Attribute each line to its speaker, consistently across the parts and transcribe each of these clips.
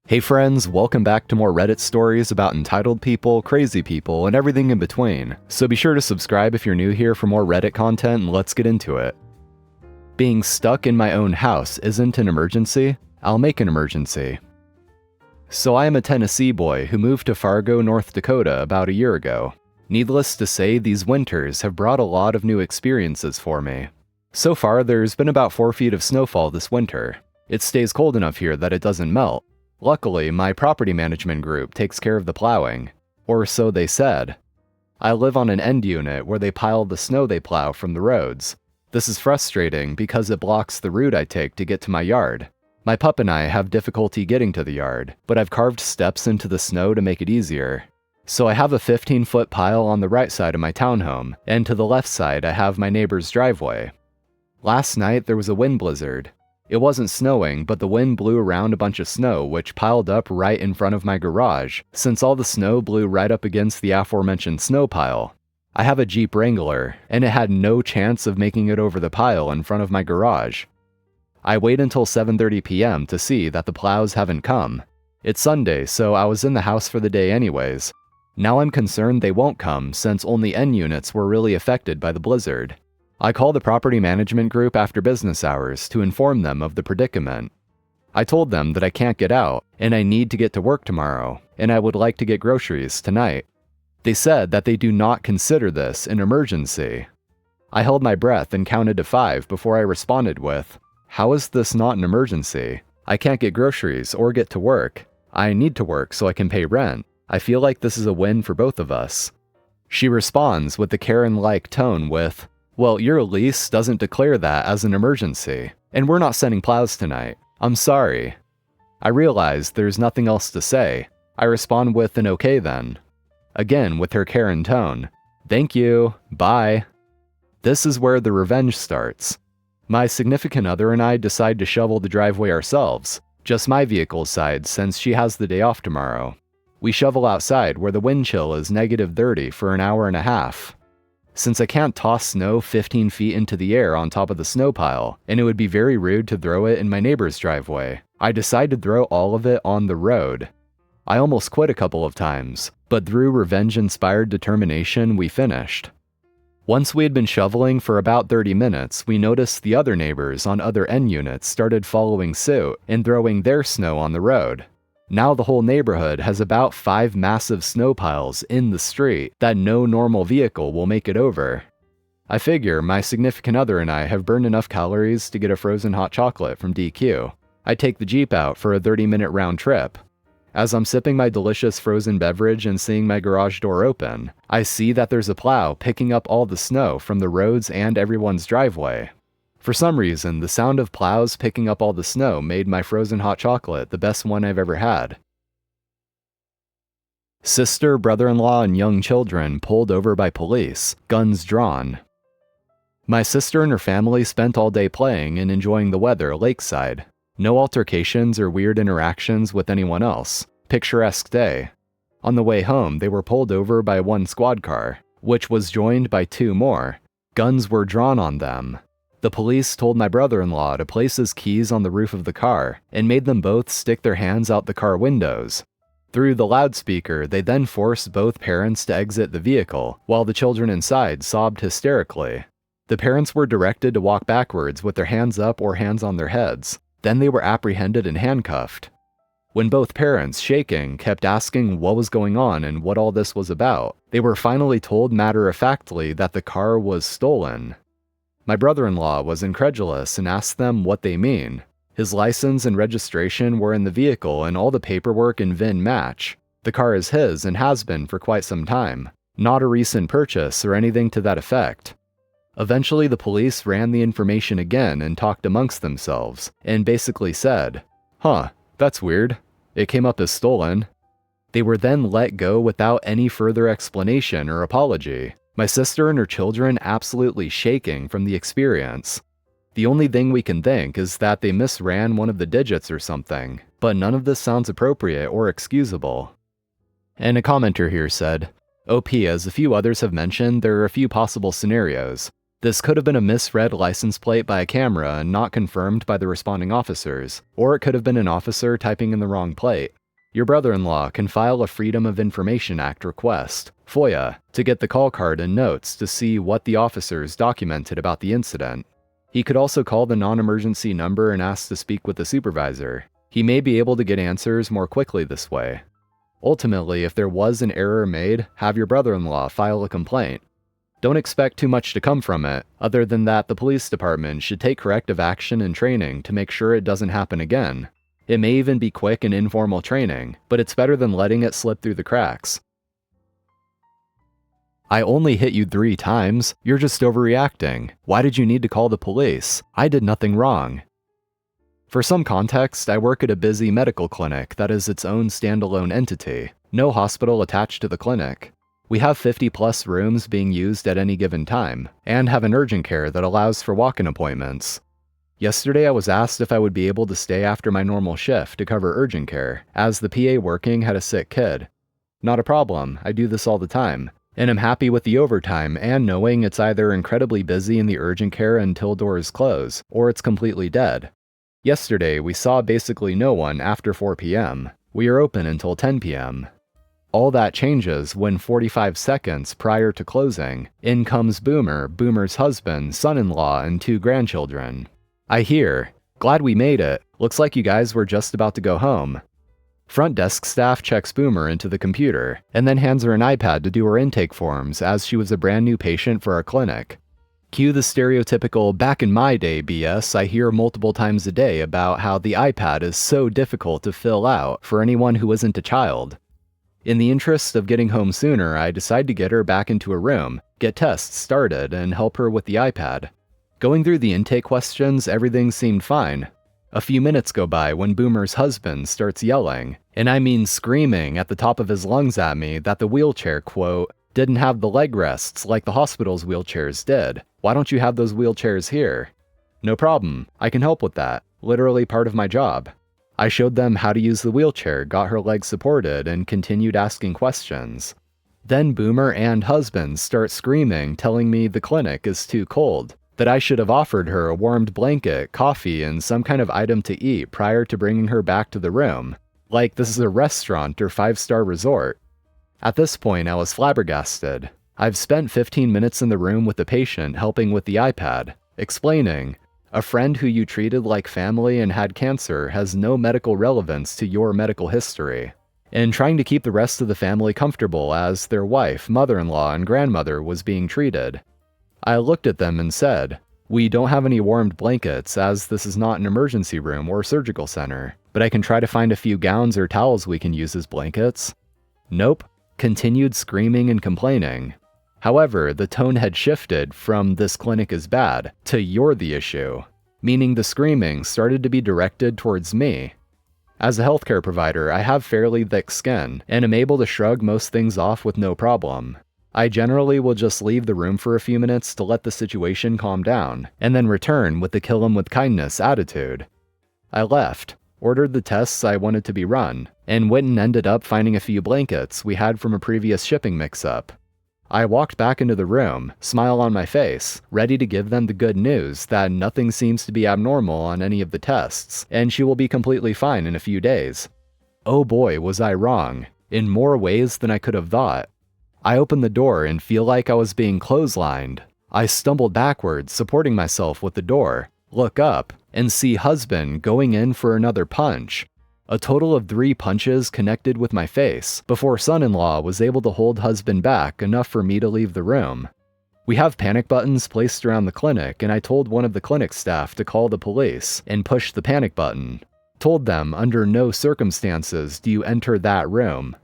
Speaker 1: Hey friends, welcome back to more Reddit stories about entitled people, crazy people, and everything in between. So be sure to subscribe if you're new here for more Reddit content, and let's get into it. Being stuck in my own house isn't an emergency. I'll make an emergency. So I am a Tennessee boy who moved to Fargo, North Dakota about a year ago. Needless to say, these winters have brought a lot of new experiences for me. So far, there's been about 4 feet of snowfall this winter. It stays cold enough here that it doesn't melt. Luckily, my property management group takes care of the plowing, or so they said. I live on an end unit where they pile the snow they plow from the roads. This is frustrating because it blocks the route I take to get to my yard. My pup and I have difficulty getting to the yard, but I've carved steps into the snow to make it easier. So I have a 15-foot pile on the right side of my townhome, and to the left side I have my neighbor's driveway. Last night there was a wind blizzard. It wasn't snowing, but the wind blew around a bunch of snow which piled up right in front of my garage, since all the snow blew right up against the aforementioned snow pile. I have a Jeep Wrangler, and it had no chance of making it over the pile in front of my garage. I wait until 7:30 p.m. to see that the plows haven't come. It's Sunday, so I was in the house for the day anyways. Now I'm concerned they won't come since only N units were really affected by the blizzard. I call the property management group after business hours to inform them of the predicament. I told them that I can't get out, and I need to get to work tomorrow, and I would like to get groceries tonight. They said that they do not consider this an emergency. I held my breath and counted to 5 before I responded with, "How is this not an emergency? I can't get groceries or get to work. I need to work so I can pay rent. I feel like this is a win for both of us." She responds with the Karen-like tone with, "Well, your lease doesn't declare that as an emergency, and we're not sending plows tonight. I'm sorry." I realize there's nothing else to say. I respond with an okay then. Again with her Karen tone. "Thank you, bye." This is where the revenge starts. My significant other and I decide to shovel the driveway ourselves, just my vehicle's side since she has the day off tomorrow. We shovel outside where the wind chill is -30 for an hour and a half. Since I can't toss snow 15 feet into the air on top of the snow pile, and it would be very rude to throw it in my neighbor's driveway, I decide to throw all of it on the road. I almost quit a couple of times, but through revenge-inspired determination, we finished. Once we had been shoveling for about 30 minutes, we noticed the other neighbors on other N units started following suit and throwing their snow on the road. Now the whole neighborhood has about 5 massive snow piles in the street that no normal vehicle will make it over. I figure my significant other and I have burned enough calories to get a frozen hot chocolate from DQ. I take the Jeep out for a 30-minute round trip. As I'm sipping my delicious frozen beverage and seeing my garage door open, I see that there's a plow picking up all the snow from the roads and everyone's driveway. For some reason, the sound of plows picking up all the snow made my frozen hot chocolate the best one I've ever had. Sister, brother-in-law, and young children pulled over by police, guns drawn. My sister and her family spent all day playing and enjoying the weather lakeside. No altercations or weird interactions with anyone else. Picturesque day. On the way home, they were pulled over by one squad car, which was joined by 2 more. Guns were drawn on them. The police told my brother-in-law to place his keys on the roof of the car and made them both stick their hands out the car windows. Through the loudspeaker, they then forced both parents to exit the vehicle, while the children inside sobbed hysterically. The parents were directed to walk backwards with their hands up or hands on their heads. Then they were apprehended and handcuffed. When both parents, shaking, kept asking what was going on and what all this was about, they were finally told matter-of-factly that the car was stolen. My brother-in-law was incredulous and asked them what they mean. His license and registration were in the vehicle and all the paperwork and VIN match. The car is his and has been for quite some time. Not a recent purchase or anything to that effect. Eventually the police ran the information again and talked amongst themselves, and basically said, "Huh, that's weird. It came up as stolen." They were then let go without any further explanation or apology. My sister and her children absolutely shaking from the experience. The only thing we can think is that they misran one of the digits or something, but none of this sounds appropriate or excusable. And a commenter here said, "OP, as a few others have mentioned, there are a few possible scenarios. This could have been a misread license plate by a camera and not confirmed by the responding officers, or it could have been an officer typing in the wrong plate. Your brother-in-law can file a Freedom of Information Act request, FOIA, to get the call card and notes to see what the officers documented about the incident. He could also call the non-emergency number and ask to speak with the supervisor. He may be able to get answers more quickly this way. Ultimately, if there was an error made, have your brother-in-law file a complaint. Don't expect too much to come from it, other than that the police department should take corrective action and training to make sure it doesn't happen again. It may even be quick and informal training, but it's better than letting it slip through the cracks. I only hit you 3 times. You're just overreacting. Why did you need to call the police? I did nothing wrong. For some context, I work at a busy medical clinic that is its own standalone entity, no hospital attached to the clinic. We have 50+ rooms being used at any given time, and have an urgent care that allows for walk-in appointments. Yesterday I was asked if I would be able to stay after my normal shift to cover urgent care, as the PA working had a sick kid. Not a problem, I do this all the time, and I'm happy with the overtime and knowing it's either incredibly busy in the urgent care until doors close, or it's completely dead. Yesterday we saw basically no one after 4 p.m. We are open until 10 p.m. All that changes when 45 seconds prior to closing, in comes Boomer, Boomer's husband, son-in-law, and 2 grandchildren. I hear, "Glad we made it. Looks like you guys were just about to go home." Front desk staff checks Boomer into the computer, and then hands her an iPad to do her intake forms as she was a brand new patient for our clinic. Cue the stereotypical back in my day BS I hear multiple times a day about how the iPad is so difficult to fill out for anyone who isn't a child. In the interest of getting home sooner, I decide to get her back into a room, get tests started, and help her with the iPad. Going through the intake questions, everything seemed fine. A few minutes go by when Boomer's husband starts yelling, and I mean screaming at the top of his lungs at me that the wheelchair, quote, didn't have the leg rests like the hospital's wheelchairs did. Why don't you have those wheelchairs here? No problem, I can help with that. Literally part of my job. I showed them how to use the wheelchair, got her legs supported, and continued asking questions. Then Boomer and husband start screaming, telling me the clinic is too cold, that I should have offered her a warmed blanket, coffee, and some kind of item to eat prior to bringing her back to the room. Like this is a restaurant or 5-star resort. At this point, I was flabbergasted. I've spent 15 minutes in the room with the patient helping with the iPad, explaining, "A friend who you treated like family and had cancer has no medical relevance to your medical history," and trying to keep the rest of the family comfortable as their wife, mother-in-law, and grandmother was being treated. I looked at them and said, "We don't have any warmed blankets as this is not an emergency room or surgical center, but I can try to find a few gowns or towels we can use as blankets." Nope, continued screaming and complaining. However, the tone had shifted from "this clinic is bad" to "you're the issue," meaning the screaming started to be directed towards me. As a healthcare provider, I have fairly thick skin and am able to shrug most things off with no problem. I generally will just leave the room for a few minutes to let the situation calm down, and then return with the kill 'em with kindness attitude. I left, ordered the tests I wanted to be run, and went and ended up finding a few blankets we had from a previous shipping mix-up. I walked back into the room, smile on my face, ready to give them the good news that nothing seems to be abnormal on any of the tests, and she will be completely fine in a few days. Oh boy, was I wrong, in more ways than I could have thought. I opened the door and feel like I was being clotheslined. I stumbled backwards, supporting myself with the door, look up, and see husband going in for another punch. A total of 3 punches connected with my face before son-in-law was able to hold husband back enough for me to leave the room. We have panic buttons placed around the clinic, and I told one of the clinic staff to call the police and push the panic button. Told them under no circumstances do you enter that room.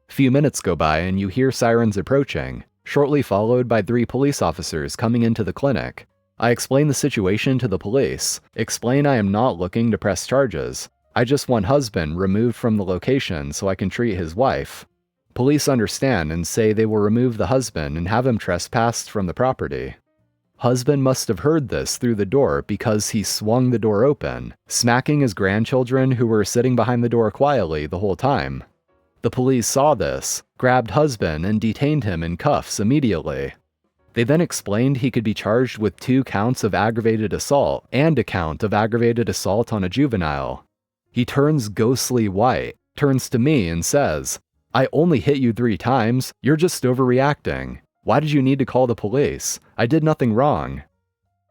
Speaker 1: Few minutes go by and you hear sirens approaching, shortly followed by 3 police officers coming into the clinic. I explain the situation to the police, explain I am not looking to press charges. I just want husband removed from the location so I can treat his wife. Police understand and say they will remove the husband and have him trespassed from the property. Husband must have heard this through the door because he swung the door open, smacking his grandchildren who were sitting behind the door quietly the whole time. The police saw this, grabbed husband and detained him in cuffs immediately. They then explained he could be charged with 2 counts of aggravated assault and a count of aggravated assault on a juvenile. He turns ghostly white, turns to me and says, "I only hit you 3 times, you're just overreacting. Why did you need to call the police? I did nothing wrong."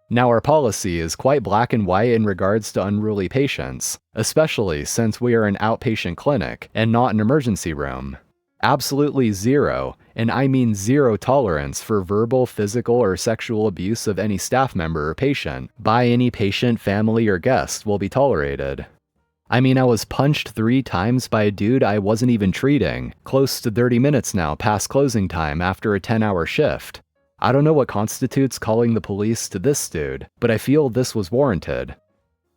Speaker 1: Now our policy is quite black and white in regards to unruly patients, especially since we are an outpatient clinic and not an emergency room. Absolutely zero, and I mean zero tolerance for verbal, physical, or sexual abuse of any staff member or patient by any patient, family, or guest will be tolerated. I mean, I was punched 3 times by a dude I wasn't even treating, close to 30 minutes now past closing time after a 10-hour shift. I don't know what constitutes calling the police to this dude, but I feel this was warranted.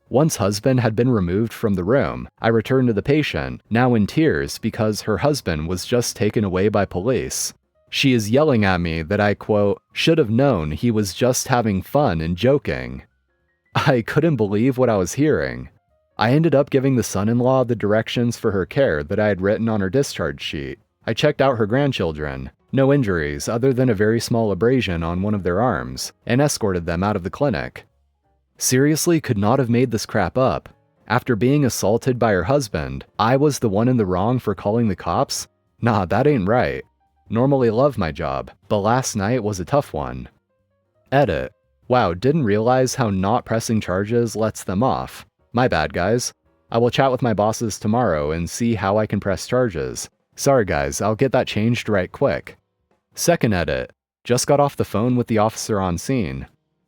Speaker 1: Once husband had been removed from the room, I returned to the patient, now in tears because her husband was just taken away by police. She is yelling at me that I, quote, should have known he was just having fun and joking. I couldn't believe what I was hearing. I ended up giving the son-in-law the directions for her care that I had written on her discharge sheet. I checked out her grandchildren, no injuries other than a very small abrasion on one of their arms, and escorted them out of the clinic. Seriously could not have made this crap up. After being assaulted by her husband, I was the one in the wrong for calling the cops? Nah, that ain't right. Normally love my job, but last night was a tough one. Edit. Wow, didn't realize how not pressing charges lets them off. My bad, guys. I will chat with my bosses tomorrow and see how I can press charges. Sorry guys, I'll get that changed right quick. Second edit. Just got off the phone with the officer on scene.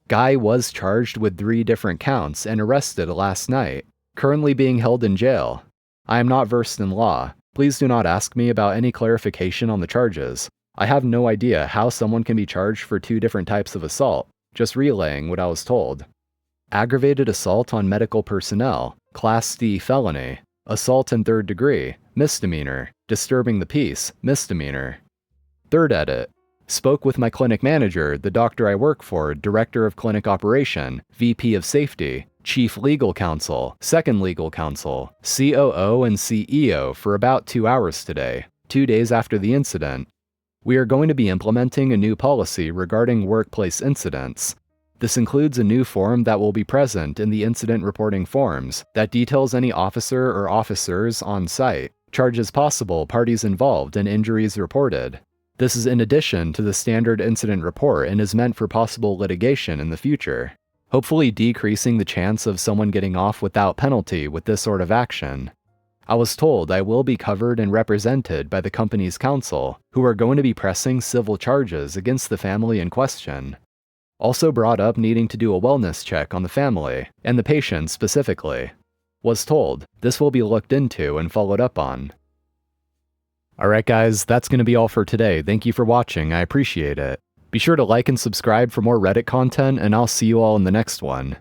Speaker 1: Guy was charged with 3 different counts and arrested last night, currently being held in jail. I am not versed in law. Please do not ask me about any clarification on the charges. I have no idea how someone can be charged for 2 different types of assault, just relaying what I was told. Aggravated assault on medical personnel, Class D felony, assault in 3rd degree, misdemeanor, disturbing the peace, misdemeanor. Third edit. Spoke with my clinic manager, the doctor I work for, director of clinic operation, VP of safety, chief legal counsel, second legal counsel, COO and CEO for about 2 hours today, 2 days after the incident. We are going to be implementing a new policy regarding workplace incidents. This includes a new form that will be present in the incident reporting forms that details any officer or officers on site, charges possible, parties involved, and injuries reported. This is in addition to the standard incident report and is meant for possible litigation in the future, hopefully decreasing the chance of someone getting off without penalty with this sort of action. I was told I will be covered and represented by the company's counsel, who are going to be pressing civil charges against the family in question. Also brought up needing to do a wellness check on the family, and the patient specifically. Was told this will be looked into and followed up on. Alright guys, that's going to be all for today. Thank you for watching, I appreciate it. Be sure to like and subscribe for more Reddit content, and I'll see you all in the next one.